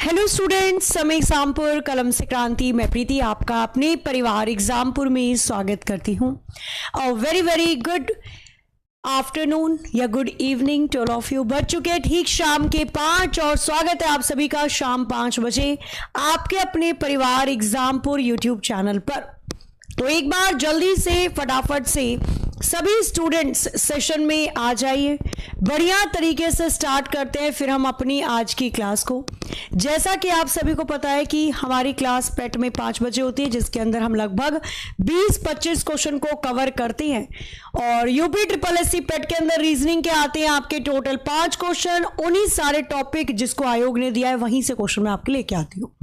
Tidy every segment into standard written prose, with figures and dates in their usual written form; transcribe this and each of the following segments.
Hello students, समय एग्जामपुर कलम से क्रांति, मैं प्रीति आपका अपने परिवार एग्जामपुर में स्वागत करती हूँ। वेरी वेरी गुड आफ्टरनून या good evening to all of you. बज चुके ठीक शाम के 5 और स्वागत है आप सभी का शाम 5 बजे आपके अपने परिवार एग्जामपुर यूट्यूब चैनल पर। तो एक बार जल्दी से फटाफट से सभी स्टूडेंट्स सेशन में आ जाइए, बढ़िया तरीके से स्टार्ट करते हैं फिर हम अपनी आज की क्लास को। जैसा कि आप सभी को पता है कि हमारी क्लास पेट में 5 बजे होती है, जिसके अंदर हम लगभग 20-25 क्वेश्चन को कवर करते हैं। और यूपी ट्रिपल एससी पेट के अंदर रीजनिंग के आते हैं आपके टोटल 5 क्वेश्चन। उन्हीं सारे टॉपिक जिसको आयोग ने दिया है वहीं से क्वेश्चन मैं आपके लेके आती हूँ।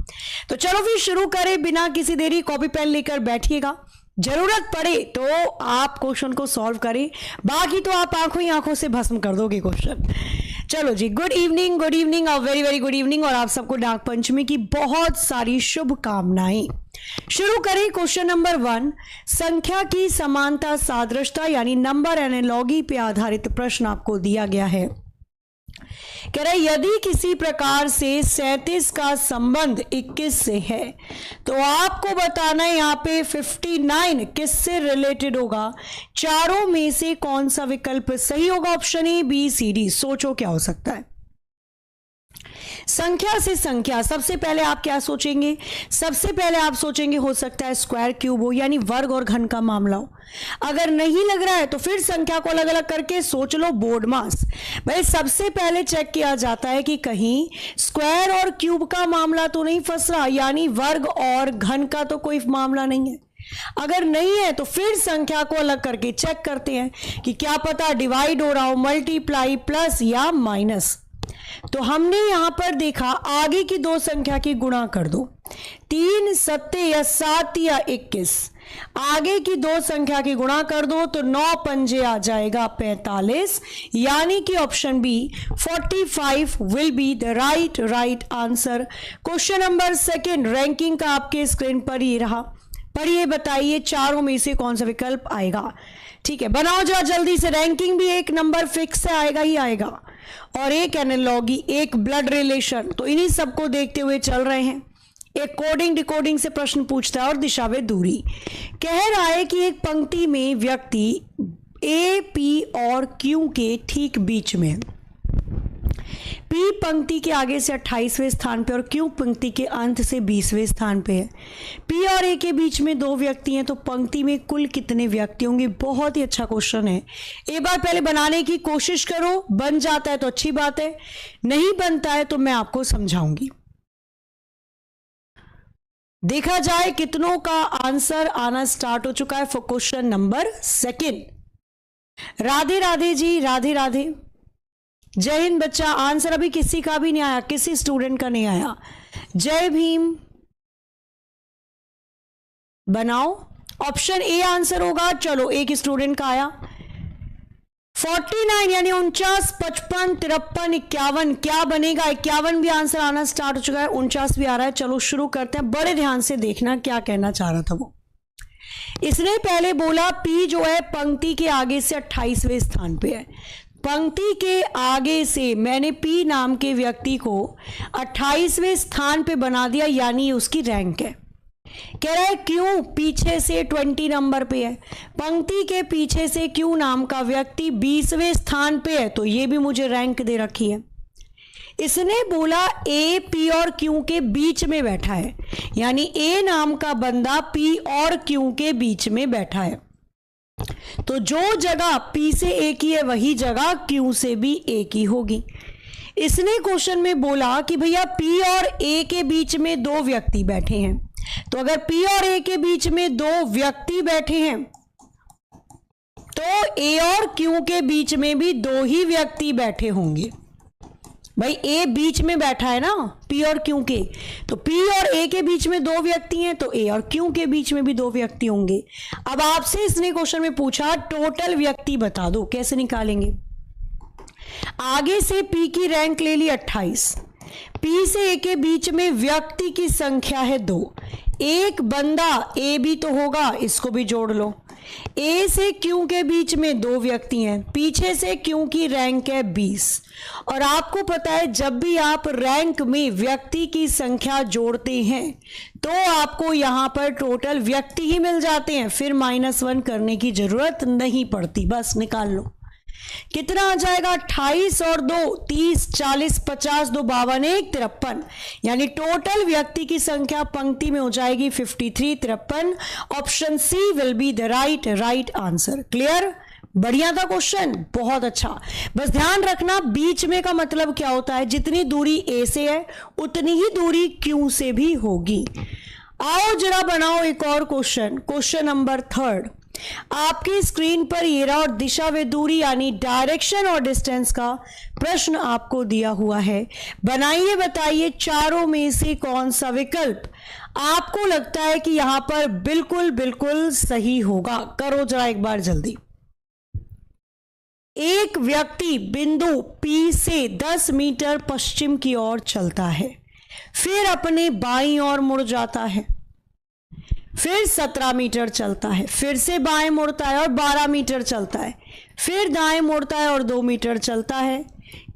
तो चलो फिर शुरू करें बिना किसी देरी। कॉपी पेन लेकर बैठिएगा, जरूरत पड़े तो आप क्वेश्चन को सॉल्व करें, बाकी तो आप आंखों ही आंखों से भस्म कर दोगे क्वेश्चन। चलो जी, गुड इवनिंग और वेरी वेरी गुड इवनिंग, और आप सबको नाग पंचमी की बहुत सारी शुभकामनाएं। शुरू करें क्वेश्चन नंबर 1। संख्या की समानता सादृश्यता यानी नंबर एनालॉजी पे आधारित प्रश्न आपको दिया गया है। कह रहे यदि किसी प्रकार से 37 का संबंध 21 से है तो आपको बताना है यहाँ पे 59 किससे रिलेटेड होगा, चारों में से कौन सा विकल्प सही होगा। Option A, B, C, D. सोचो क्या हो सकता है। संख्या से संख्या, सबसे पहले आप क्या सोचेंगे? सबसे पहले आप सोचेंगे हो सकता है स्क्वायर क्यूब हो, यानी वर्ग और घन का मामला हो। अगर नहीं लग रहा है तो फिर संख्या को अलग अलग करके सोच लो बोर्ड मास। भाई सबसे पहले चेक किया जाता है कि कहीं स्क्वायर और क्यूब का मामला तो नहीं फंस रहा, यानी वर्ग और घन का तो कोई मामला नहीं है। अगर नहीं है तो फिर संख्या को अलग करके चेक करते हैं कि क्या पता डिवाइड हो रहा हो, मल्टीप्लाई, प्लस या माइनस। तो हमने यहां पर देखा आगे की दो संख्या की गुणा कर दो, 3 सत्ते या 7 या 21। आगे की दो संख्या की गुणा कर दो तो 9 पंजे आ जाएगा 45, यानी कि option B 45 will be the right answer. Question number 2 ranking का आपके स्क्रीन पर ये रहा, पढ़िए बताइए चारों में से कौन सा विकल्प आएगा। ठीक है, बनाओ जरा जल्दी से। रैंकिंग भी एक नंबर फिक्स है, आएगा ही आएगा, और एक एनालॉजी, एक ब्लड रिलेशन, तो इन्हीं सबको देखते हुए चल रहे हैं। एक कोडिंग डिकोडिंग से प्रश्न पूछता है और दिशा व दूरी। कह रहा है कि एक पंक्ति में व्यक्ति ए, पी और क्यू के ठीक बीच में, पी पंक्ति के आगे से 28वें स्थान पे और क्यू पंक्ति के अंत से 20वें स्थान पे है। पी और ए के बीच में 2 व्यक्ति हैं, तो पंक्ति में कुल कितने व्यक्ति होंगे? बहुत ही अच्छा क्वेश्चन है। एक बार पहले बनाने की कोशिश करो, बन जाता है तो अच्छी बात है, नहीं बनता है तो मैं आपको समझाऊंगी। देखा जाए कितनों का आंसर आना स्टार्ट हो चुका है for question number 2। Radhe Radhe ji, Radhe Radhe, जय हिंद बच्चा। आंसर अभी किसी का भी नहीं आया, किसी स्टूडेंट का नहीं आया। जय भीम, बनाओ। ऑप्शन ए आंसर होगा। चलो एक स्टूडेंट का आया 49 यानी 49, 55, 53, 51। क्या बनेगा? 51 भी आंसर आना स्टार्ट हो चुका है, 49 भी आ रहा है। चलो शुरू करते हैं, बड़े ध्यान से देखना क्या कहना चाह रहा था वो। इसने पहले बोला पी जो है पंक्ति के आगे से 28वें स्थान पे है। पंक्ति के आगे से मैंने पी नाम के व्यक्ति को 28वें स्थान पे बना दिया, यानी उसकी रैंक है। कह रहा है क्यों पीछे से 20 नंबर पे है, पंक्ति के पीछे से क्यू नाम का व्यक्ति 20वें स्थान पे है, तो ये भी मुझे रैंक दे रखी है। इसने बोला ए, पी और क्यू के बीच में बैठा है, यानी ए नाम का बंदा पी और क्यू के बीच में बैठा है, तो जो जगह पी से ए की है वही जगह क्यू से भी ए की होगी। इसने क्वेश्चन में बोला कि भैया पी और ए के बीच में 2 व्यक्ति बैठे हैं, तो अगर पी और ए के बीच में 2 व्यक्ति बैठे हैं तो ए और क्यू के बीच में भी 2 ही व्यक्ति बैठे होंगे। भाई ए बीच में बैठा है ना पी और क्यू के, तो पी और ए के बीच में 2 व्यक्ति हैं, तो ए और क्यू के बीच में भी 2 व्यक्ति होंगे। अब आपसे इसने क्वेश्चन में पूछा टोटल व्यक्ति बता दो, कैसे निकालेंगे? आगे से पी की रैंक ले ली 28, पी से ए के बीच में व्यक्ति की संख्या है 2, एक बंदा ए बी तो होगा, इसको भी जोड़ लो। ए से क्यू के बीच में 2 व्यक्ति हैं, पीछे से क्यू की रैंक है 20। और आपको पता है जब भी आप रैंक में व्यक्ति की संख्या जोड़ते हैं तो आपको यहां पर टोटल व्यक्ति ही मिल जाते हैं, फिर -1 करने की जरूरत नहीं पड़ती, बस निकाल लो। कितना आ जाएगा? 28 और 2 30, 40, 50, 2 52, 1 53, यानी टोटल व्यक्ति की संख्या पंक्ति में हो जाएगी 53, 53। Option C will be the right answer. Clear? बढ़िया था क्वेश्चन, बहुत अच्छा। बस ध्यान रखना बीच में का मतलब क्या होता है, जितनी दूरी ए से है उतनी ही दूरी क्यू से भी होगी। आओ जरा बनाओ एक और क्वेश्चन नंबर 3। आपकी स्क्रीन पर ये रहा और दिशा व दूरी यानी डायरेक्शन और डिस्टेंस का प्रश्न आपको दिया हुआ है। बनाइए, बताइए चारों में से कौन सा विकल्प आपको लगता है कि यहां पर बिल्कुल सही होगा। करो जरा एक बार जल्दी। एक व्यक्ति बिंदु P से 10 मीटर पश्चिम की ओर चलता है, फिर अपने बाईं ओर मुड़ जाता है, फिर 17 मीटर चलता है, फिर से बाएं मुड़ता है और 12 मीटर चलता है, फिर दाएं मुड़ता है और 2 मीटर चलता है।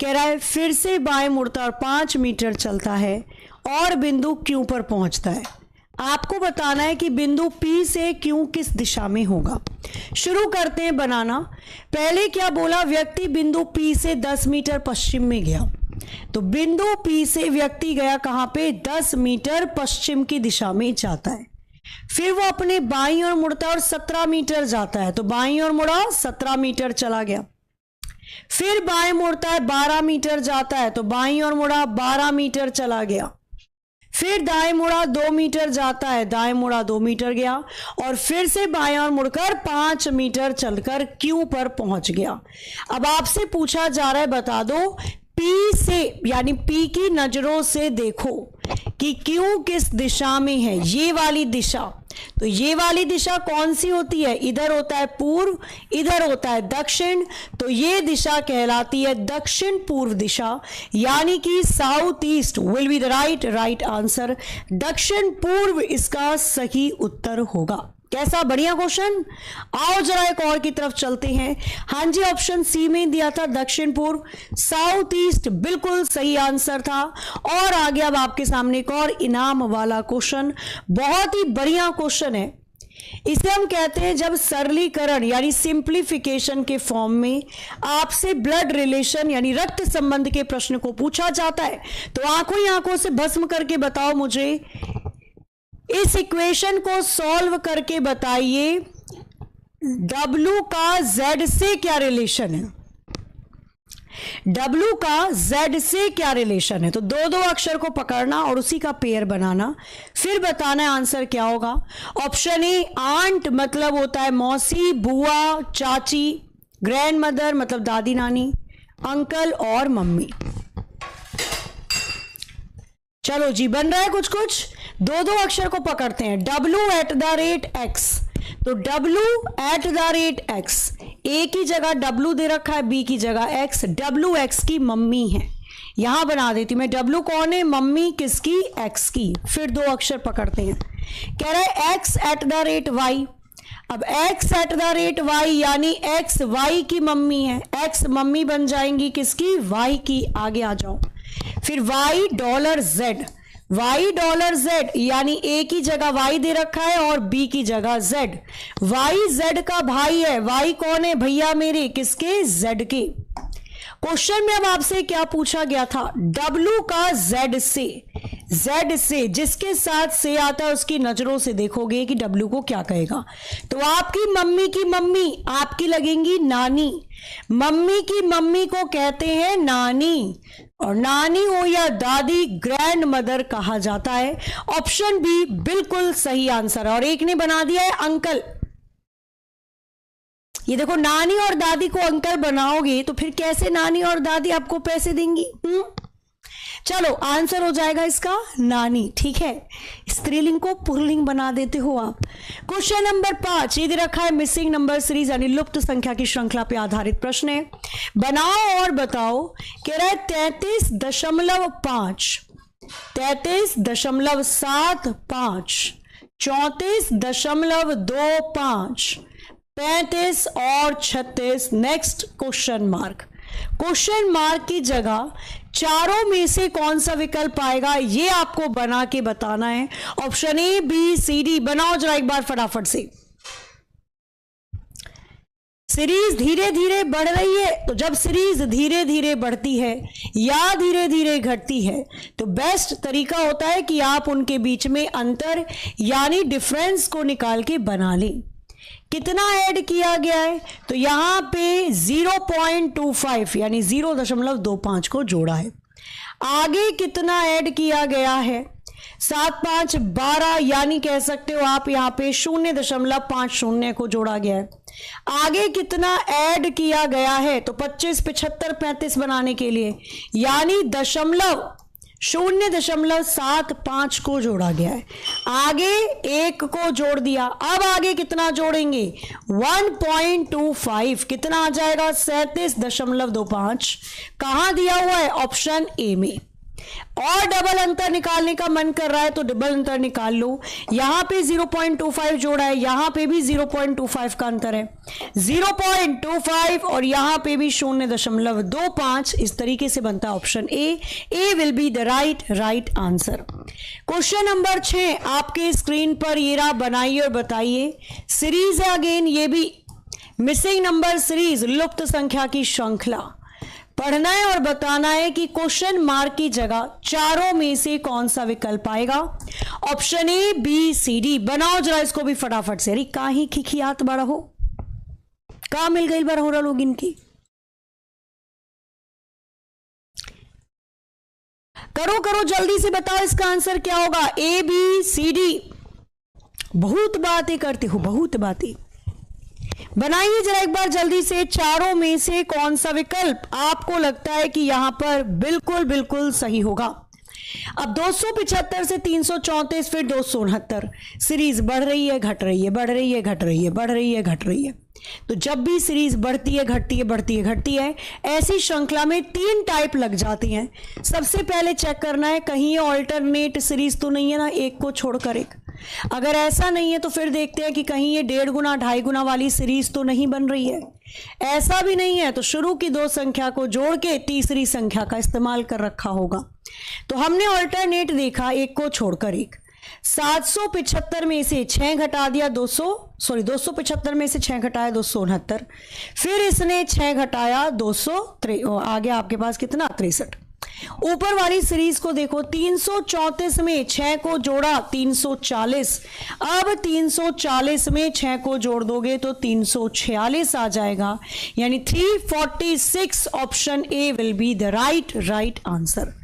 कह रहा है फिर से बाएं मुड़ता है और 5 मीटर चलता है और बिंदु Q पर पहुंचता है। आपको बताना है कि बिंदु P से Q किस दिशा में होगा। शुरू करते हैं बनाना। पहले क्या बोला? व्यक्ति बिंदु P से 10 मीटर पश्चिम में गया, तो बिंदु P से व्यक्ति गया कहां पे? 10 मीटर पश्चिम की दिशा में जाता है। फिर वो अपने बाईं ओर मुड़ता है और 17 मीटर जाता है, तो बाईं ओर मुड़ा 17 मीटर चला गया। फिर बाएं मुड़ता है 12 मीटर जाता है, तो बाईं ओर मुड़ा 12 मीटर चला गया। फिर दाएं मुड़ा 2 मीटर जाता है, दाएं मुड़ा 2 मीटर गया और फिर से बाएं ओर मुड़कर 5 मीटर चलकर Q पर पहुंच गया। अब आपसे पूछा जा रहा है बता दो P से यानी P की नजरों से देखो कि Q किस दिशा में है। ये वाली दिशा, तो ये वाली दिशा कौन सी होती है? इधर होता है पूर्व, इधर होता है दक्षिण, तो ये दिशा कहलाती है दक्षिण पूर्व दिशा, यानी कि south east will be the right answer. दक्षिण पूर्व इसका सही उत्तर होगा। कैसा बढ़िया क्वेश्चन। आओ जरा एक और की तरफ चलते हैं। हाँ जी, ऑप्शन सी में दिया था दक्षिण पूर्व, साउथ ईस्ट बिल्कुल सही आंसर था। और आगे अब आपके सामने एक और इनाम वाला क्वेश्चन, बहुत ही बढ़िया क्वेश्चन है। इसे हम कहते हैं जब सरलीकरण यानी सिंप्लीफिकेशन के फॉर्म में आपसे ब्लड रिलेशन यानी रक्त संबंध के प्रश्न को पूछा जाता है, तो आंखों ही आंखों से भस्म करके बताओ मुझे, इस इक्वेशन को सॉल्व करके बताइए W का Z से क्या रिलेशन है। W का Z से क्या रिलेशन है? तो 2-2 अक्षर को पकड़ना और उसी का पेयर बनाना, फिर बताना है आंसर क्या होगा। ऑप्शन ए आंट मतलब होता है मौसी, बुआ, चाची, ग्रैंड मदर मतलब दादी नानी, अंकल और मम्मी। चलो जी, बन रहा है कुछ कुछ। 2-2 अक्षर को पकड़ते हैं। W@x, तो W@x, A की जगह W दे रखा है, B की जगह X, WX की मम्मी है। यहां बना देती मैं, W कौन है? मम्मी किसकी? X की। फिर 2 अक्षर पकड़ते हैं। कह रहा है X@y, अब X@y यानी X Y की मम्मी है, X मम्मी बन जाएंगी किसकी? Y की। आगे आ जाओ। फिर $Z, $Z यानी A की जगह Y दे रखा है और B की जगह Z, Y Z का भाई है। Y कौन है? भैया मेरे, किसके? Z के। क्वेश्चन में अब आपसे क्या पूछा गया था? W का Z से जिसके साथ से आता है उसकी नजरों से देखोगे कि W को क्या कहेगा। तो आपकी मम्मी की मम्मी आपकी लगेंगी नानी, मम्मी की मम्मी को कहते हैं नानी, और नानी हो या दादी ग्रैंड मदर कहा जाता है। ऑप्शन बी बिल्कुल सही आंसर है। और एक ने बना दिया है अंकल। ये देखो, नानी और दादी को अंकल बनाओगे तो फिर कैसे नानी और दादी आपको पैसे देंगी? चलो, आंसर हो जाएगा इसका नानी। ठीक है, स्त्रीलिंग को पुल्लिंग बना देते हो आप। क्वेश्चन नंबर 5 ये दे रखा है मिसिंग नंबर सीरीज यानी लुप्त संख्या की श्रृंखला पे आधारित प्रश्न है। बनाओ और बताओ। कह रहा है 33.5, 33.75, 34.25, 35 और 36। Next question mark. Question mark की जगह चारों में से कौन सा विकल्प आएगा ये आपको बना के बताना है। Option A, B, C, D. बनाओ जरा एक बार फटाफट से। सीरीज धीरे धीरे बढ़ रही है, तो जब सीरीज धीरे धीरे बढ़ती है या धीरे धीरे घटती है तो बेस्ट तरीका होता है कि आप उनके बीच में अंतर यानी डिफरेंस को निकाल के बना लें। कितना ऐड किया गया है, तो यहां पे 0.25 यानी 0.25 को जोड़ा है। आगे कितना ऐड किया गया है, 7 5 12 यानी कह सकते हो आप यहां पे 0.50 को जोड़ा गया है। आगे कितना ऐड किया गया है, तो 25 75 35 बनाने के लिए यानी 0.75 को जोड़ा गया है। आगे 1 को जोड़ दिया। अब आगे कितना जोड़ेंगे, 1.25 कितना आ जाएगा, 37.25। कहां दिया हुआ है, ऑप्शन ए में। और डबल अंतर निकालने का मन कर रहा है तो डबल अंतर निकाल लो। यहां पे 0.25 जोड़ा है, यहां पे भी 0.25 का अंतर है, 0.25 और यहां पे भी 0.25। इस तरीके से बनता है option A. A will be the right answer. Question number 6 आपके स्क्रीन पर ये रहा, बनाइए और बताइए। सीरीज है अगेन, ये भी मिसिंग नंबर सीरीज, लुप्त संख्या की श्रृंखला। पढ़ना है और बताना है कि क्वेश्चन मार्क की जगह चारों में से कौन सा विकल्प आएगा। Option A, B, C, D. बनाओ जरा इसको भी फटाफट से। अरे कहीं खिखियात बड़ा हो, कहां मिल गई बार हो रहा लोग इनकी। करो करो जल्दी से बताओ इसका आंसर क्या होगा। ए, बी, सी, डी। बहुत बातें करते हो, बहुत बातें। बनाइए जरा एक बार जल्दी से। चारों में से कौन सा विकल्प आपको लगता है कि यहां पर बिल्कुल बिल्कुल सही होगा। अब 275 से 334 फिर 269। सीरीज बढ़ रही है, घट रही है, बढ़ रही है, घट रही है, बढ़ रही है, घट रही है। तो जब भी सीरीज बढ़ती है, घटती है, बढ़ती है, घटती है, ऐसी श्रृंखला में 3 टाइप लग जाती हैं। सबसे पहले चेक करना है कहीं ये ऑल्टरनेट सीरीज तो नहीं है ना, एक को छोड़कर एक। अगर ऐसा नहीं है तो फिर देखते हैं कि कहीं ये 1.5 गुना 2.5 गुना वाली सीरीज तो नहीं बन रही है। ऐसा भी नहीं है तो शुरू की 2 संख्या को जोड़ के तीसरी संख्या का इस्तेमाल कर रखा होगा। तो हमने ऑल्टरनेट देखा, एक को छोड़कर एक। 775 में से 6 घटा दिया, 275 में से 6 घटाया 269। फिर इसने 6 घटाया 200, आगे आपके पास कितना, 63। ऊपर वाली सीरीज को देखो, 334 में 6 को जोड़ा 340। अब 340 में 6 को जोड़ दोगे तो 346 आ जाएगा, यानी 346। Option A will be the right answer.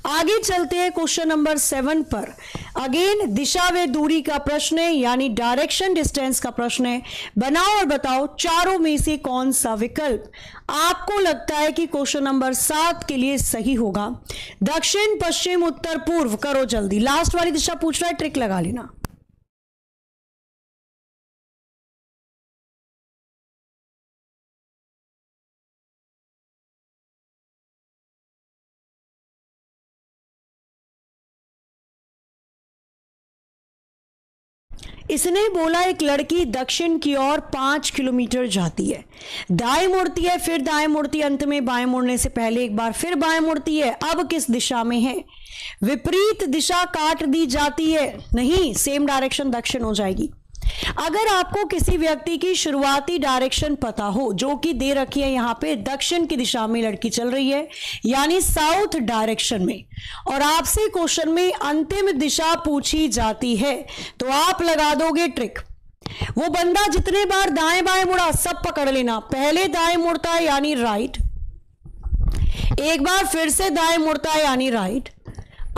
आगे चलते हैं क्वेश्चन नंबर 7 पर। अगेन दिशा व दूरी का प्रश्न है, यानी डायरेक्शन डिस्टेंस का प्रश्न है। बनाओ और बताओ चारों में से कौन सा विकल्प आपको लगता है कि क्वेश्चन नंबर 7 के लिए सही होगा। दक्षिण, पश्चिम, उत्तर, पूर्व। करो जल्दी, लास्ट वाली दिशा पूछ रहा है, ट्रिक लगा लेना। इसने बोला एक लड़की दक्षिण की ओर 5 किलोमीटर जाती है, दाएं मुड़ती है, फिर दाएं मुड़ती है, अंत में बाएं मुड़ने से पहले एक बार फिर बाएं मुड़ती है। अब किस दिशा में है। विपरीत दिशा काट दी जाती है, नहीं, सेम डायरेक्शन दक्षिण हो जाएगी। अगर आपको किसी व्यक्ति की शुरुआती डायरेक्शन पता हो, जो कि दे रखी है यहां पे, दक्षिण की दिशा में लड़की चल रही है यानी साउथ डायरेक्शन में, और आपसे क्वेश्चन में अंतिम दिशा पूछी जाती है तो आप लगा दोगे ट्रिक। वो बंदा जितने बार दाएं बाएं मुड़ा सब पकड़ लेना। पहले दाएं मुड़ता है यानी राइट, एक बार फिर से दाएं मुड़ता है यानी राइट,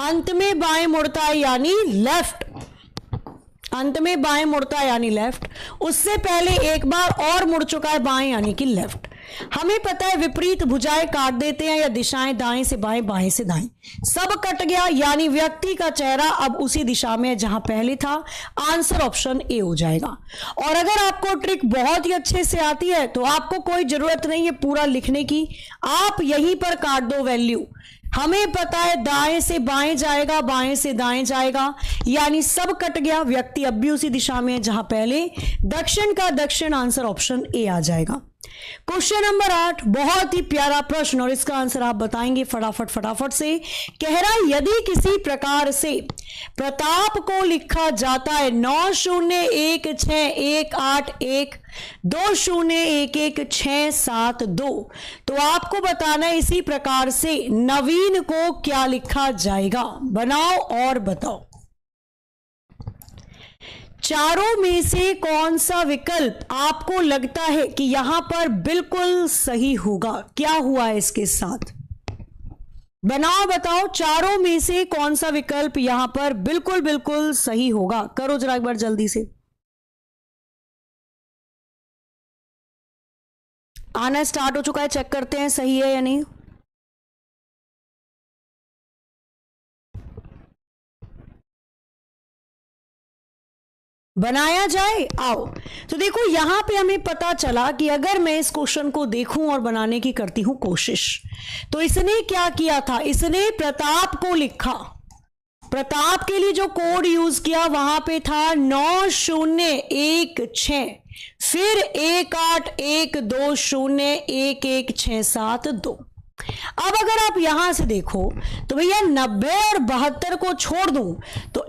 अंत में बाएं मुड़ता है यानी लेफ्ट, अंत में बाएं मुड़ता है यानी लेफ्ट, उससे पहले एक बार और मुड़ चुका है बाएं यानी कि लेफ्ट। हमें पता है विपरीत भुजाएं काट देते हैं या दिशाएं दाएं से बाएं, बाएं से दाएं, सब कट गया, यानी व्यक्ति का चेहरा अब उसी दिशा में है जहां पहले था। आंसर ऑप्शन ए हो जाएगा। और अगर आपको ट्रिक बहुत ही अच्छे से आती है तो आपको कोई जरूरत नहीं है पूरा लिखने की, आप यहीं पर काट दो वैल्यू, हमें पता है दाएं से बाएं जाएगा, बाएं से दाएं जाएगा, यानी सब कट गया। व्यक्ति अब भी उसी दिशा में है जहां पहले। दक्षिण का दक्षिण, आंसर ऑप्शन ए आ जाएगा। क्वेश्चन नंबर 8, बहुत ही प्यारा प्रश्न और इसका आंसर आप बताएंगे फटाफट फटाफट से। कह रहा है यदि किसी प्रकार से प्रताप को लिखा जाता है 90161812011672, तो आपको बताना है इसी प्रकार से नवीन को क्या लिखा जाएगा। बनाओ और बताओ। चारों में से कौन सा विकल्प आपको लगता है कि यहां पर बिल्कुल सही होगा? क्या हुआ है इसके साथ? बनाओ बताओ, चारों में से कौन सा विकल्प यहां पर बिल्कुल बिल्कुल सही होगा? करो जरा एक बार जल्दी से। आना स्टार्ट हो चुका है, चेक करते हैं सही है या नहीं। बनाया जाए, आओ। तो देखो यहां पे हमें पता चला कि अगर मैं इस क्वेश्चन को देखूं और बनाने की करती हूं कोशिश, तो इसने क्या किया था, इसने प्रताप को लिखा। प्रताप के लिए जो कोड यूज किया वहां पे था 9016, फिर 1812011672। अब अगर आप यहां से देखो तो भैया 90 और 72 को छोड़ दूं तो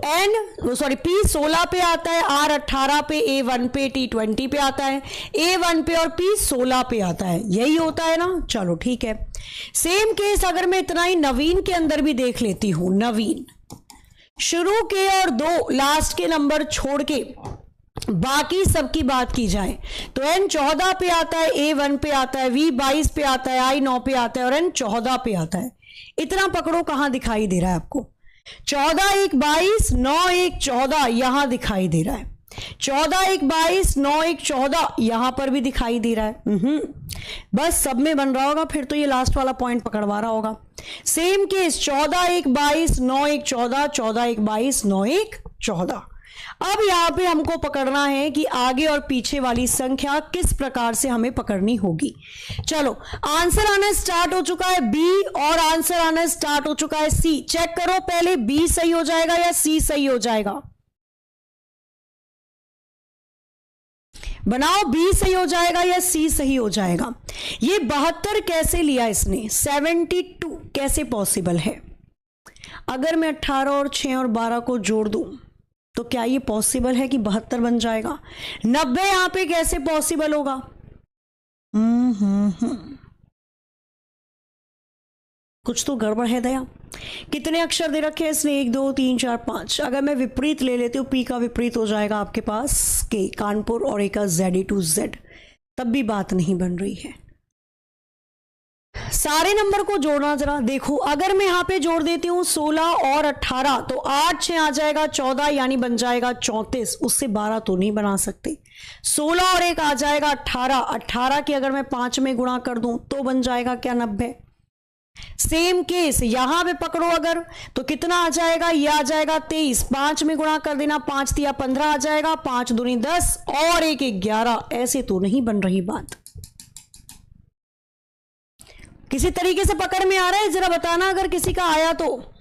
P16 पे आता है, R18 पे, A1 पे, T20 पे आता है, A1 पे और P16 पे आता है। यही होता है ना। चलो ठीक है। सेम केस अगर मैं इतना ही नवीन के अंदर भी देख लेती हूं, नवीन शुरू के और 2 लास्ट के नंबर छोड़ के बाकी सबकी बात की जाए तो N14 पे आता है, A1 पे आता है, V22 पे आता है, I9 पे आता है और N14 पे आता है। इतना पकड़ो कहां दिखाई दे रहा है आपको? 14 1 22 9 1 14 यहां दिखाई दे रहा है। 14 1 22 9 1 14 यहां पर भी दिखाई दे रहा है। बस सब में बन रहा होगा, फिर तो ये लास्ट वाला पॉइंट पकड़वा रहा होगा। Same case 14 1 22 9 1 14 14 1 22 9 1 14। अब यहां पे हमको पकड़ना है कि आगे और पीछे वाली संख्या किस प्रकार से हमें पकड़नी होगी। चलो आंसर आना स्टार्ट हो चुका है बी और आंसर आना स्टार्ट हो चुका है सी। चेक करो पहले बी सही हो जाएगा या सी सही हो जाएगा। बनाओ बी सही हो जाएगा या सी सही हो जाएगा। ये 72 कैसे लिया इसने, 72 कैसे पॉसिबल है? अगर मैं 18 और 6 और 12 को जोड़ दूं तो क्या ये पॉसिबल है कि 72 बन जाएगा? 90 यहां पे कैसे पॉसिबल होगा? कुछ तो गड़बड़ है दया। कितने अक्षर दे रखे हैं इसने? 1 2 3 4 5। अगर मैं विपरीत ले लेती हूँ, पी का विपरीत हो जाएगा आपके पास के कानपुर और एक का ZE2Z, तब भी बात नहीं बन रही है। सारे नंबर को जोड़ना जरा देखो। अगर मैं यहां पे जोड़ देती हूं 16 और 18 तो 8 6 आ जाएगा 14 यानी बन जाएगा 34। उससे 12 तो नहीं बना सकते। 16 और 1 आ जाएगा 18, 18 की अगर मैं 5 में गुणा कर दूं तो बन जाएगा क्या 90। सेम केस यहां पे पकड़ो अगर तो कितना आ जाएगा, ये आ जाएगा 23, 5 में गुणा कर देना, 5 तिया 15 आ जाएगा, 5 दूनी 10 और 1 11। ऐसे तो नहीं बन रही बात। किसी तरीके से पकड़ में आ रहा है? जरा बताना अगर किसी का आया तो।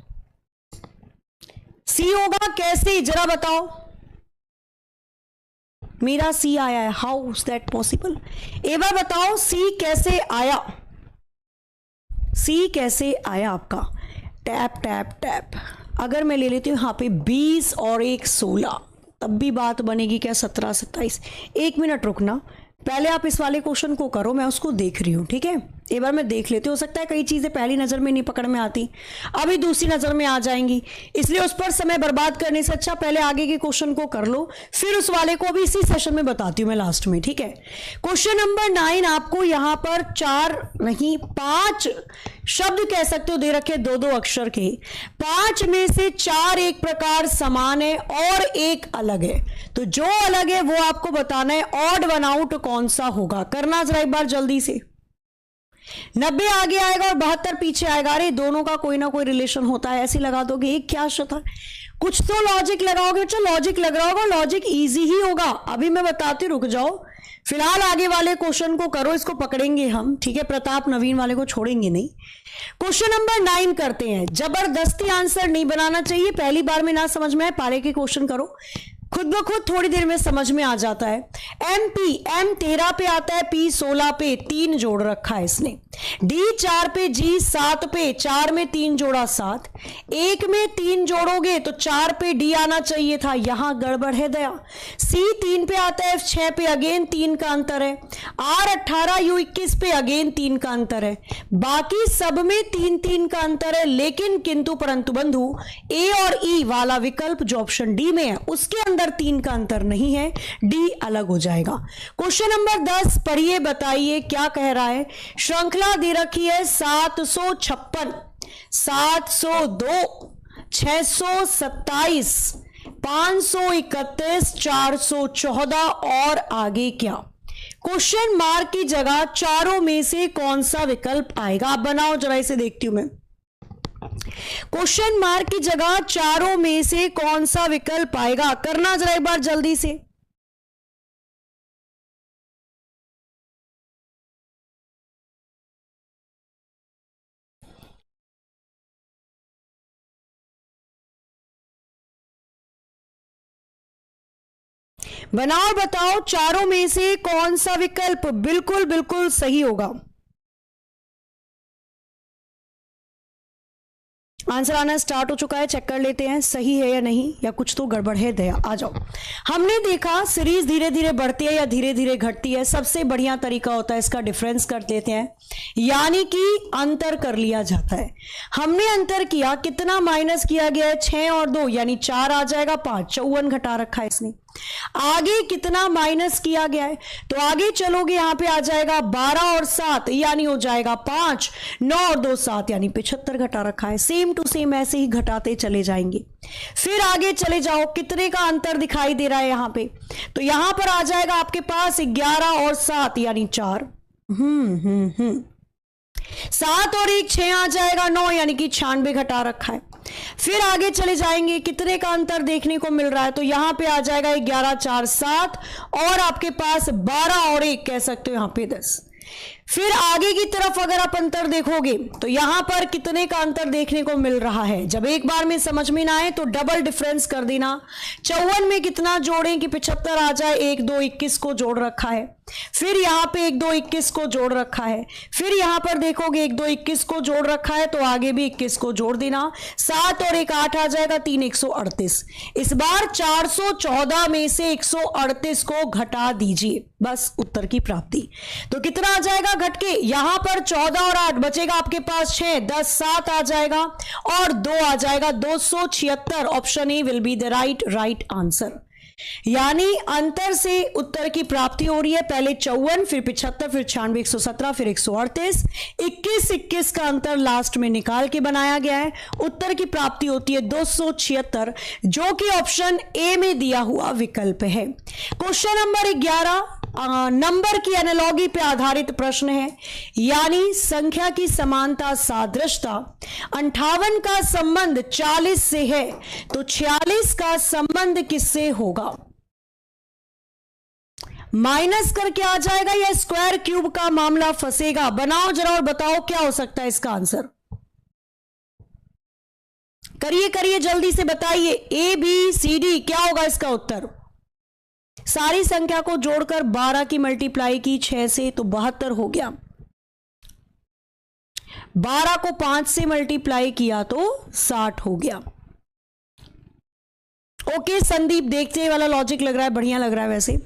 सी होगा कैसे, जरा बताओ। मेरा सी आया है, हाउ इज दैट पॉसिबल? एक बार बताओ सी कैसे आया, सी कैसे आया आपका? Tap tap tap. अगर मैं ले लेती हूं यहां पे 20 और 1 16 तब भी बात बनेगी क्या 17 27? 1 मिनट रुकना, पहले आप इस वाले क्वेश्चन को करो, मैं उसको देख रही हूं। ठीक है, एक बार मैं देख लेती हूं। हो सकता है कई चीजें पहली नजर में नहीं पकड़ में आती, अभी दूसरी नजर में आ जाएंगी, इसलिए उस पर समय बर्बाद करने से अच्छा पहले आगे के क्वेश्चन को कर लो, फिर उस वाले को भी इसी सेशन में बताती हूं मैं लास्ट में। ठीक है, क्वेश्चन नंबर 9 आपको यहां पर 4 नहीं 5 शब्द कह सकते हो दे रखे 2-2 अक्षर के। 5 में से 4 एक प्रकार समान है और 1 अलग है, तो जो अलग है वो आपको बताना है। ऑड वन आउट कौन सा होगा, करना जरा एक बार जल्दी से। 90 आगे आएगा और 72 पीछे आएगा। अरे दोनों का कोई ना कोई रिलेशन होता है, ऐसे लगा दोगे एक क्या शता कुछ तो लॉजिक लगाओगे बच्चा, लॉजिक लग रहा होगा, लॉजिक इजी ही होगा, अभी मैं बताती, रुक जाओ। फिलहाल आगे वाले क्वेश्चन को करो, इसको पकड़ेंगे हम, ठीक है, प्रताप नवीन वाले को छोड़ेंगे नहीं। क्वेश्चन नंबर 9 करते हैं। जबरदस्ती आंसर नहीं बनाना चाहिए, पहली बार में ना समझ में आए पारे के क्वेश्चन करो, खुद ब खुद थोड़ी देर में समझ में आ जाता है। एम 13 पे आता है, P 16 पे, 3 जोड़ रखा है इसने। D 4 पे, G 7 पे, 4 में 3 जोड़ा 7, 1 में 3 जोड़ोगे तो 4 पे D आना चाहिए था, यहां गड़बड़ है दया। C 3 पे आता है, F 6 पे, अगेन 3 का अंतर है। R 18, U 21 पे, अगेन 3 का अंतर है। बाकी सब में 3 का अंतर है, लेकिन किंतु परंतु बंधु A और E वाला विकल्प जो ऑप्शन डी में है उसके अंदर 3 का अंतर नहीं है, डी अलग हो जाएगा। क्वेश्चन नंबर 10 पढ़िए, बताइए क्या कह रहा है। श्रृंखला दे रखी है 756, 702, 627, 531, 414 और आगे क्या। क्वेश्चन मार्क की जगह चारों में से कौन सा विकल्प आएगा, आप बनाओ जरा, इसे देखती हूं मैं। क्वेश्चन मार्क की जगह चारों में से कौन सा विकल्प आएगा, करना जरा एक बार जल्दी से। बनाओ, बताओ चारों में से कौन सा विकल्प बिल्कुल बिल्कुल सही होगा। आंसर आना स्टार्ट हो चुका है, चेक कर लेते हैं सही है या नहीं, या कुछ तो गड़बड़ है दया। आ जाओ। हमने देखा सीरीज धीरे धीरे बढ़ती है या धीरे धीरे घटती है, सबसे बढ़िया तरीका होता है इसका डिफरेंस कर लेते हैं, यानी कि अंतर कर लिया जाता है। हमने अंतर किया, कितना माइनस किया गया है, 6 और 2 यानी 4 आ जाएगा, 5 54 घटा रखा है इसने। आगे कितना माइनस किया गया है, तो आगे चलोगे यहां पे आ जाएगा 12 और 7 यानी हो जाएगा 5, 9 और 2 7 यानी 75 घटा रखा है। सेम टू सेम ऐसे ही घटाते चले जाएंगे। फिर आगे चले जाओ, कितने का अंतर दिखाई दे रहा है यहां पे, तो यहां पर आ जाएगा आपके पास 11 और 7 यानी 4, 7 और 1 6 आ जाएगा 9 यानी कि 96 घटा रखा है। फिर आगे चले जाएंगे, कितने का अंतर देखने को मिल रहा है, तो यहां पे आ जाएगा 11 4 7 और आपके पास 12 और 1 कह सकते हो यहां पे 10। फिर आगे की तरफ अगर आप अंतर देखोगे तो यहां पर कितने का अंतर देखने को मिल रहा है। जब एक बार में समझ में ना आए तो डबल डिफरेंस कर देना। 54 में कितना जोड़ें कि 75 आ जाए, 1 2 21 को जोड़ रखा है। फिर यहां पे 1 2 21 को जोड़ रखा है। फिर यहां पर देखोगे 1 2 21 को जोड़ रखा है, तो आगे भी 21 को जोड़ देना। 7 और 1 8 आ जाएगा, 3 138। इस बार 414 में से 138 को घटा दीजिए, बस उत्तर की प्राप्ति। तो कितना आ जाएगा घट के, यहां पर 14 और 8 बचेगा आपके पास 6 10 7 आ जाएगा और 2 आ जाएगा 276। Option A will be the right answer. यानी अंतर से उत्तर की प्राप्ति हो रही है, पहले 54 फिर 75 फिर 96 117 फिर 138, 21 का अंतर लास्ट में निकाल के बनाया गया है। उत्तर की प्राप्ति होती है 276, जो कि ऑप्शन ए में दिया हुआ विकल्प है। क्वेश्चन नंबर 11 नंबर की एनालॉजी पे आधारित प्रश्न है, यानी संख्या की समानता सादृश्यता। 58 का संबंध 40 से है, तो 46 का संबंध किससे होगा। माइनस करके आ जाएगा या स्क्वायर क्यूब का मामला फंसेगा। बनाओ जरा और बताओ क्या हो सकता है इसका आंसर। करिए जल्दी से बताइए, ए बी सी डी क्या होगा इसका उत्तर। सारी संख्या को जोड़कर 12 की मल्टीप्लाई की 6 से तो 72 हो गया। 12 को 5 से मल्टीप्लाई किया तो 60 हो गया। ओके संदीप, देखते वाला लॉजिक लग रहा है, बढ़िया लग रहा है। वैसे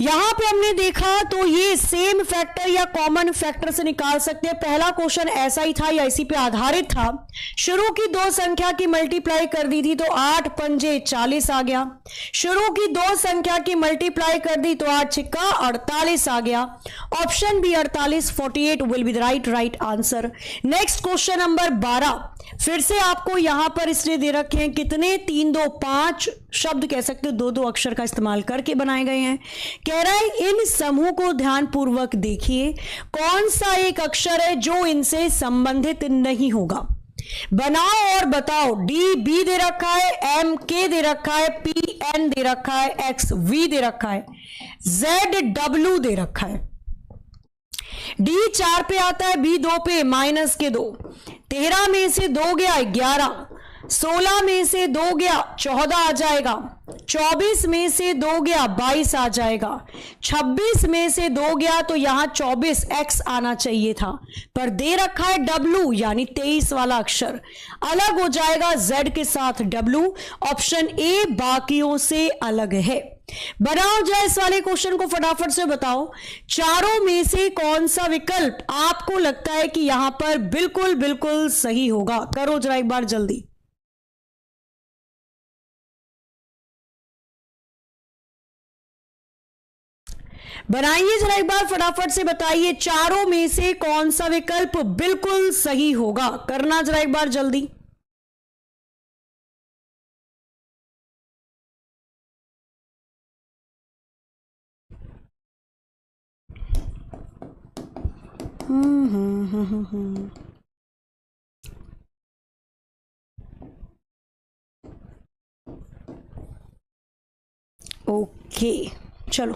यहां पे हमने देखा तो ये सेम फैक्टर या कॉमन फैक्टर से निकाल सकते हैं। पहला क्वेश्चन ऐसा ही था या इसी पे आधारित था। शुरू की 2 संख्या की मल्टीप्लाई कर दी थी तो 8 पंजे 40 आ गया। शुरू की 2 संख्या की मल्टीप्लाई कर दी तो 8 छिक्का 48 आ गया। Option B 48 48 will be the right answer. Next question number 12, फिर से आपको यहां पर इसलिए दे रखे हैं कितने 3 2 5 शब्द कह सकते हो 2 अक्षर का इस्तेमाल करके बनाए गए हैं। कह रहा है इन समूह को ध्यानपूर्वक देखिए, कौन सा एक अक्षर है जो इनसे संबंधित नहीं होगा। बनाओ और बताओ। डी बी दे रखा है, एम के दे रखा है, पी एन दे रखा है, एक्स वी दे रखा है, जेड डब्ल्यू दे रखा है। डी 4 पे आता है, बी 2 पे, -2। 13 में से 2 गया 11, 16 में से 2 गया 14 आ जाएगा, 24 में से 2 गया 22 आ जाएगा, 26 में से 2 गया तो यहां 24 एक्स आना चाहिए था, पर दे रखा है डब्ल्यू यानी 23 वाला अक्षर अलग हो जाएगा जेड के साथ डब्ल्यू। ऑप्शन ए बाकियों से अलग है। बनाओ जरा इस वाले क्वेश्चन को, फटाफट से बताओ चारों में से कौन सा विकल्प आपको लगता है कि यहां पर बिल्कुल बिल्कुल सही होगा। करो जरा एक बार जल्दी। बनाइए जरा एक बार, फटाफट से बताइए चारों में से कौन सा विकल्प बिल्कुल सही होगा। करना जरा एक बार जल्दी। ओके चलो,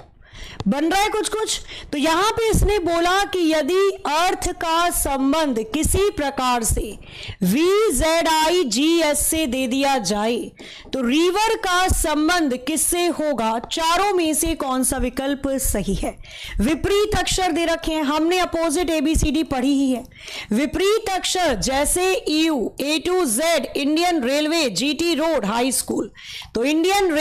बन रहा है कुछ कुछ। तो यहां पे इसने बोला कि यदि अर्थ का संबंध किसी प्रकार से VZIGS से दे दिया जाए तो रिवर का संबंध किससे होगा, चारों में से कौन सा विकल्प सही है। विपरीत अक्षर दे रखे हैं, हमने अपोजिट ABCD पढ़ी ही है। विपरीत अक्षर जैसे EU, A to Z, Indian railway, GT road, high school, तो इंडियन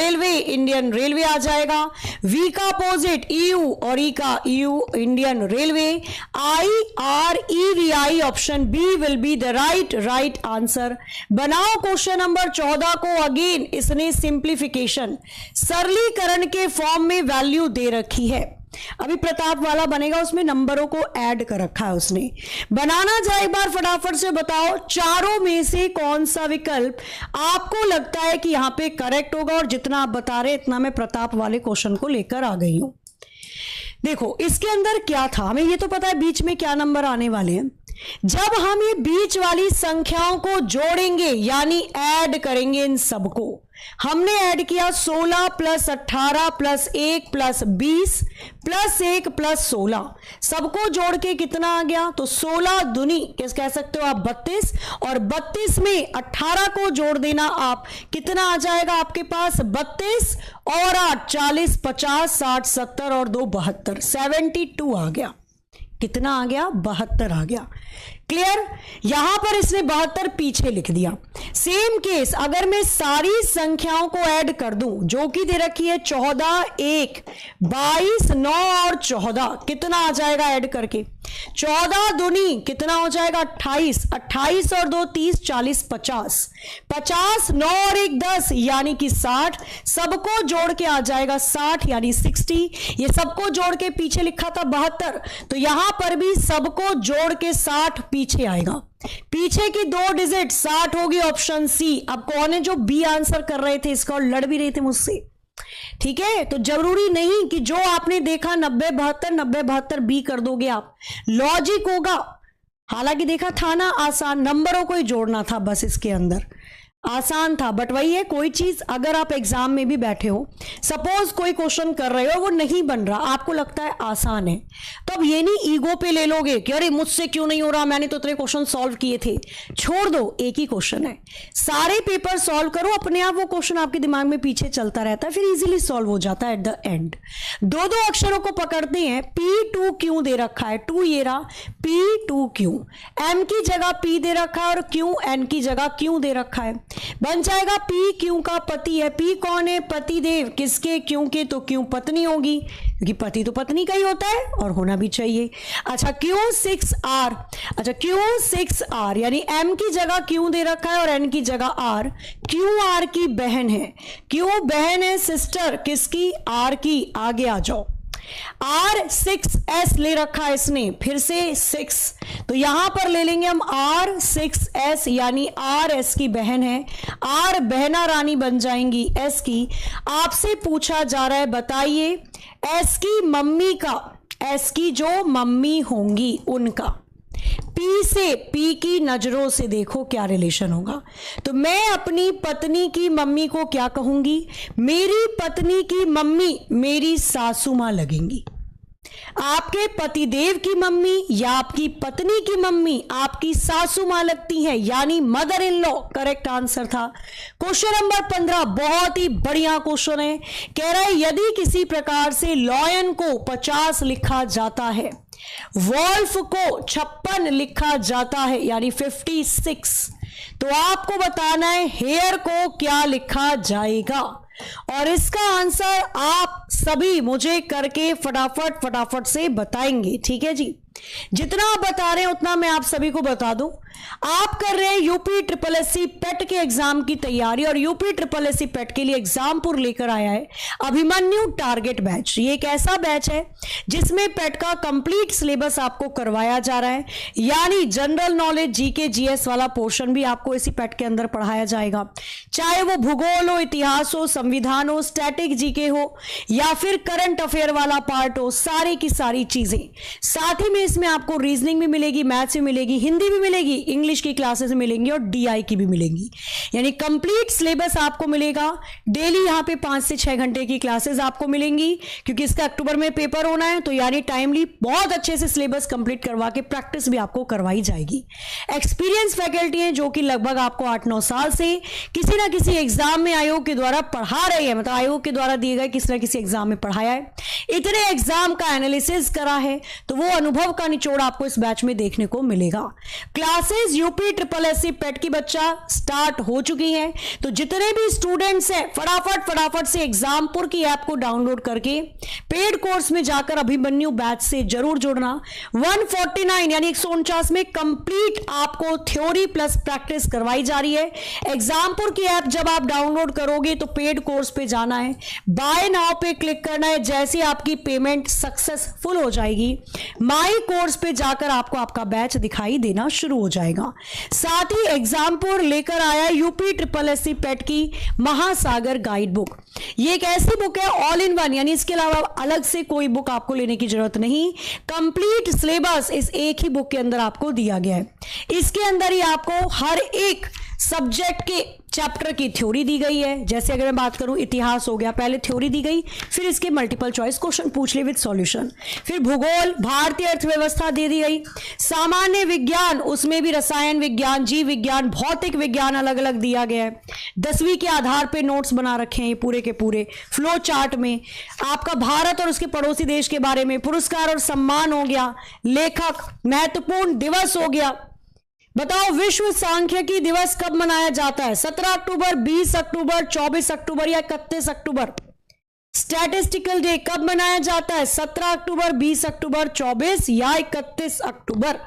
रेलवे आ जाएगा। V का अपोजिट EU और E का EU, Indian railway. IREVI option B will be the right answer. बनाओ क्वेश्चन नंबर 14 को। अगेन इसने सिंप्लीफिकेशन, सरलीकरण के फॉर्म में वैल्यू दे रखी है। अभी प्रताप वाला बनेगा, उसमें नंबरों को ऐड कर रखा है उसने। बनाना जाए एक बार, फटाफट से बताओ चारों में से कौन सा विकल्प आपको लगता है कि यहां पे करेक्ट होगा। और जितना आप बता रहे इतना मैं प्रताप वाले क्वेश्चन को लेकर आ गई हूं। देखो इसके अंदर क्या था, हमें ये तो पता है बीच में क्या नंबर आने वाले हैं। जब हम ये बीच वाली संख्याओं को जोड़ेंगे यानी ऐड करेंगे, इन सबको हमने ऐड किया 16 + 18 + 1 + 20 + 1 + 16, सबको जोड़ के कितना आ गया, तो 16 दूनी कह सकते हो आप 32, और 32 में 18 को जोड़ देना आप, कितना आ जाएगा आपके पास 32 और 8 40 50 60 70 और 2 72, 72 आ गया। कितना आ गया, 72 आ गया। क्लियर। यहां पर इसने 72 पीछे लिख दिया। सेम केस अगर मैं सारी संख्याओं को ऐड कर दूं जो कि दे रखी है 14 1 22 9 और 14, कितना आ जाएगा ऐड करके, 14 दूनी कितना हो जाएगा 28, 28 और 2 30 40 50, 50 9 और 1 10 यानी कि 60, सबको जोड़ के आ जाएगा 60 यानी 60। ये सबको जोड़ के पीछे लिखा था 72, तो यहां पर भी सबको जोड़ के 60 पीछे आएगा। पीछे की 2 डिजिट 60 होगी, ऑप्शन सी। अब कौन है जो बी आंसर कर रहे थे इसका और लड़ भी रहे थे मुझसे, ठीक है। तो जरूरी नहीं कि जो आपने देखा 90 72 90 72 बी कर दोगे आप, लॉजिक होगा। हालांकि देखा था ना आसान, नंबरों को ही जोड़ना था बस, इसके अंदर आसान था। बट वही है, कोई चीज अगर आप एग्जाम में भी बैठे हो, सपोज कोई क्वेश्चन कर रहे हो वो नहीं बन रहा, आपको लगता है आसान है, तो अब ये नहीं ईगो पे ले लोगे कि अरे मुझसे क्यों नहीं हो रहा, मैंने तो इतने क्वेश्चन सॉल्व किए थे। छोड़ दो, एक ही क्वेश्चन है, सारे पेपर सॉल्व करो, अपने आप वो क्वेश्चन आपके दिमाग में पीछे चलता रहता है, फिर इजीली सॉल्व हो जाता है एट द एंड। 2 अक्षरों को पकड़ते हैं। P2Q दे रखा है, 2 ये रहा P2Q, M की जगह P दे रखा है और Q N की जगह Q दे रखा है, बन जाएगा P Q का पति है। P कौन है, पति देव, किसके, Q के, तो Q पत्नी होगी, क्योंकि पति तो पत्नी का ही होता है और होना भी चाहिए। अच्छा Q6R, अच्छा Q6R यानी M की जगह Q दे रखा है और N की जगह R, Q R की बहन है, Q बहन है सिस्टर किसकी, R की। आगे आ जाओ, R6S ले रखा है इसने, फिर से 6, तो यहां पर ले लेंगे हम R6S यानी R S की बहन है, R बहना रानी बन जाएंगी S की। आपसे पूछा जा रहा है बताइए S की मम्मी का, S की जो मम्मी होंगी उनका, पी से, पी की नजरों से देखो क्या रिलेशन होगा। तो मैं अपनी पत्नी की मम्मी को क्या कहूंगी? मेरी पत्नी की मम्मी मेरी सासू मां लगेंगी। आपके पतिदेव की मम्मी या आपकी पत्नी की मम्मी आपकी सासू मां लगती है, यानी mother in law. Correct answer था। क्वेश्चन नंबर 15 बहुत ही बढ़िया क्वेश्चन है। कह रहा है यदि किसी प्रकार से लॉयन को 50 लिखा जाता है, वॉल्फ को 56 लिखा जाता है, यानी 56, तो आपको बताना है हेयर को क्या लिखा जाएगा। और इसका आंसर आप सभी मुझे करके फटाफट से बताएंगे। ठीक है जी, जितना आप बता रहे हैं उतना मैं आप सभी को बता दूं। आप कर रहे हैं यूपी ट्रिपल एससी पेट के एग्जाम की तैयारी, और यूपी ट्रिपल एससी पेट के लिए एग्जामपुर लेकर आया है अभिमन्यु टारगेट बैच। ये एक ऐसा बैच है जिसमें पेट का कंप्लीट सिलेबस आपको करवाया जा रहा है, यानी जनरल नॉलेज, जीके, जीएस वाला पोर्शन भी आपको इसी पेट के अंदर पढ़ाया जाएगा। चाहे वो भूगोल हो, इतिहास हो, संविधान हो, स्टैटिक जीके हो, या फिर करंट अफेयर वाला पार्ट हो, सारी की सारी चीजें। साथ ही में इसमें आपको रीजनिंग भी मिलेगी, मैथ्स भी मिलेगी, हिंदी भी मिलेगी, इंग्लिश की क्लासेस मिलेंगी और डीआई की भी मिलेंगी। यानी कंप्लीट सिलेबस आपको मिलेगा। डेली यहां पे 5 से 6 घंटे की क्लासेस आपको मिलेंगी, क्योंकि इसका अक्टूबर में पेपर होना है, तो यानी टाइमली बहुत अच्छे से सिलेबस कंप्लीट करवा के प्रैक्टिस भी आपको करवाई जाएगी। एक्सपीरियंस फैकल्टी है जो कि लगभग आपको 8-9 साल से किसी ना किसी एग्जाम में आयोग के द्वारा पढ़ा रही है, मतलब आयोग के द्वारा दिए गए किसी ना किसी एग्जाम में पढ़ाया है, इतने एग्जाम का एनालिसिस करा है, तो वो अनुभव का निचोड़ आपको इस बैच में देखने को मिलेगा। क्लासेस यूपी ट्रिपल एससी पेट की बच्चा स्टार्ट हो चुकी है, तो जितने भी स्टूडेंट्स हैं फटाफट से एग्जामपुर की ऐप को डाउनलोड करके पेड कोर्स में जाकर अभिमन्यु बैच से जरूर जुड़ना। 149 यानी 149 में कंप्लीट आपको थ्योरी प्लस प्रैक्टिस करवाई जा रही है। एग्जामपुर की ऐप जब आप डाउनलोड करोगे तो पेड कोर्स पे जाना है, बाय नाउ पे क्लिक करना है। जैसे आपकी पेमेंट सक्सेसफुल हो जाएगी, माई कोर्स पे जाकर आपको आपका बैच दिखाई देना शुरू हो जाएगा। साथ ही एग्जामपुर लेकर आया यूपी ट्रिपल एससी पेट की महासागर गाइड बुक। ये एक ऐसी बुक है ऑल इन वन, यानी इसके अलावा अलग से कोई बुक आपको लेने की जरूरत नहीं। कंप्लीट सिलेबस इस एक ही बुक के अंदर आपको दिया गया है। इसके अंदर ही आपको हर एक सब्जेक्ट के चैप्टर की थ्योरी दी गई है। जैसे अगर मैं बात करूं इतिहास हो गया, पहले थ्योरी दी गई, फिर इसके मल्टीपल चॉइस क्वेश्चन पूछ लिए विद सॉल्यूशन। फिर भूगोल, भारतीय अर्थव्यवस्था दे दी गई। सामान्य विज्ञान, उसमें भी रसायन विज्ञान, जीव विज्ञान, भौतिक विज्ञान अलग अलग दिया गया है। 10वीं के आधार पे नोट्स बना रखे हैं ये पूरे के पूरे फ्लो चार्ट में। आपका भारत और उसके पड़ोसी देश के बारे में, पुरस्कार और सम्मान हो गया, लेखक, महत्वपूर्ण दिवस हो गया। बताओ विश्व सांख्यिकी दिवस कब मनाया जाता है? 17 अक्टूबर, 20 अक्टूबर, 24 अक्टूबर या 31 अक्टूबर? स्टैटिस्टिकल डे कब मनाया जाता है? 17 अक्टूबर, 20 अक्टूबर, 24 या 31 अक्टूबर?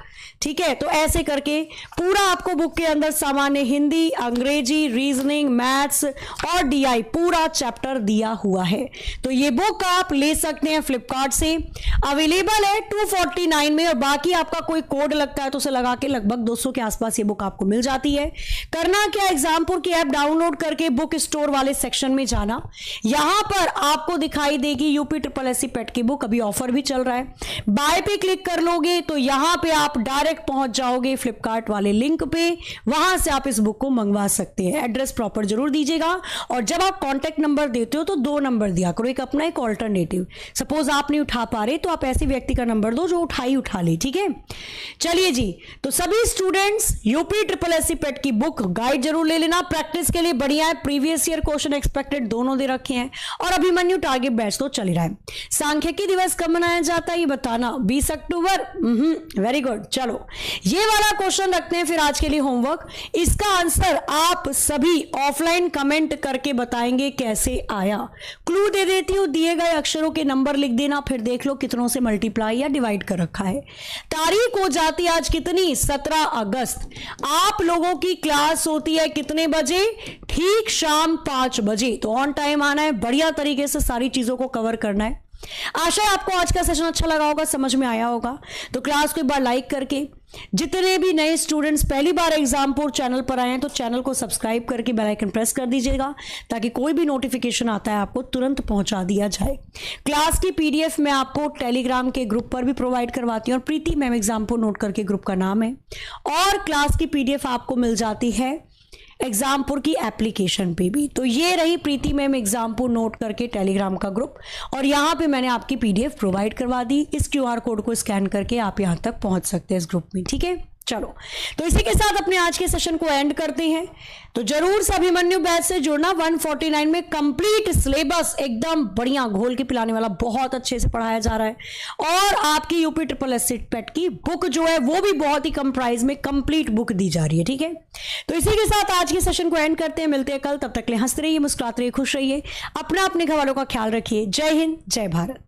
ठीक है, तो ऐसे करके पूरा आपको बुक के अंदर सामान्य हिंदी, अंग्रेजी, रीजनिंग, मैथ्स और डीआई पूरा चैप्टर दिया हुआ है। तो ये बुक आप ले सकते हैं फ्लिपकार्ट से, अवेलेबल है 249 में, और बाकी आपका कोई कोड लगता है तो उसे लगा के लगभग 200 के आसपास ये बुक आपको मिल जाती है। करना क्या, एग्जामपुर की ऐप डाउनलोड करके बुक स्टोर वाले सेक्शन में जाना, यहां पर आपको दिखाई देगी यूपी ट्रिपल एससी पेट की बुक, अभी ऑफर भी चल रहा है। बाय पे क्लिक कर लोगे तो यहां पे आप डायरेक्ट पहुंच जाओगे फ्लिपकार्ट वाले लिंक पे, वहां से आप इस बुक को मंगवा सकते हैं। एड्रेस प्रॉपर जरूर दीजिएगा, और जब आप कॉन्टेक्ट नंबर देते हो तो 2 नंबर दिया करो, एक अपना एक ऑल्टरनेटिव। सपोज आप नहीं उठा पा रहे तो आप ऐसे व्यक्ति का नंबर दो जो उठा ले। ठीक है, चलिए जी, तो सभी स्टूडेंट्स यूपी ट्रिपल एससी पेट की बुक गाइड जरूर ले लेना, प्रैक्टिस के लिए बढ़िया है। प्रीवियस ईयर क्वेश्चन एक्सपेक्टेड दोनों दे रखे हैं, और अभिमन्यु टारगेट बैच तो चल ही रहा है। सांख्यिकी दिवस कब मनाया जाता है ये बताना, 20 अक्टूबर। वेरी गुड, चलो ये वाला क्वेश्चन रखते हैं फिर आज के लिए होमवर्क। इसका आंसर आप सभी ऑफलाइन कमेंट करके बताएंगे कैसे आया। क्लू दे देती हूं, दिए गए अक्षरों के नंबर लिख देना, फिर देख लो कितनों से मल्टीप्लाई या डिवाइड कर रखा है। तारीख हो जाती है आज कितनी, 17 अगस्त। आप लोगों की क्लास होती है कितने बजे, ठीक शाम 5 बजे। तो ऑन टाइम आना है, बढ़िया तरीके से सारी चीजों को कवर करना है। आशा है आपको आज का सेशन अच्छा लगा होगा, समझ में आया होगा। तो क्लास को एक बार लाइक करके, जितने भी नए स्टूडेंट्स पहली बार एग्जामपुर चैनल पर आए हैं तो चैनल को सब्सक्राइब करके बेल आइकन प्रेस कर दीजिएगा, ताकि कोई भी नोटिफिकेशन आता है आपको तुरंत पहुंचा दिया जाए। क्लास की पीडीएफ मैं आपको टेलीग्राम के ग्रुप पर भी प्रोवाइड करवाती हूँ, और प्रीति मैम एग्जामपुर नोट करके ग्रुप का नाम है। और क्लास की पीडीएफ आपको मिल जाती है एग्जामपुर की एप्लीकेशन पे भी। तो ये रही प्रीति मैम एग्जामपुर नोट करके टेलीग्राम का ग्रुप, और यहाँ पे मैंने आपकी पीडीएफ प्रोवाइड करवा दी। इस क्यूआर कोड को स्कैन करके आप यहाँ तक पहुँच सकते हैं इस ग्रुप में, ठीक है। चलो, तो इसी के साथ अपने आज के सेशन को एंड करते हैं। तो जरूर से अभिमन्यु बैच से जुड़ना। 149 में कंप्लीट सिलेबस एकदम बढ़िया घोल के पिलाने वाला, बहुत अच्छे से पढ़ाया जा रहा है। और आपकी यूपी ट्रिपल एस पेट की बुक जो है वो भी बहुत ही कम प्राइस में कंप्लीट बुक दी जा रही है, ठीक है। तो इसी के साथ आज के सेशन को एंड करते हैं। मिलते हैं कल, तब तक के लिए हंसते रहिए, मुस्कुराते रहिए, खुश रहिए, अपना अपने घरवालों का ख्याल रखिए। जय हिंद, जय भारत।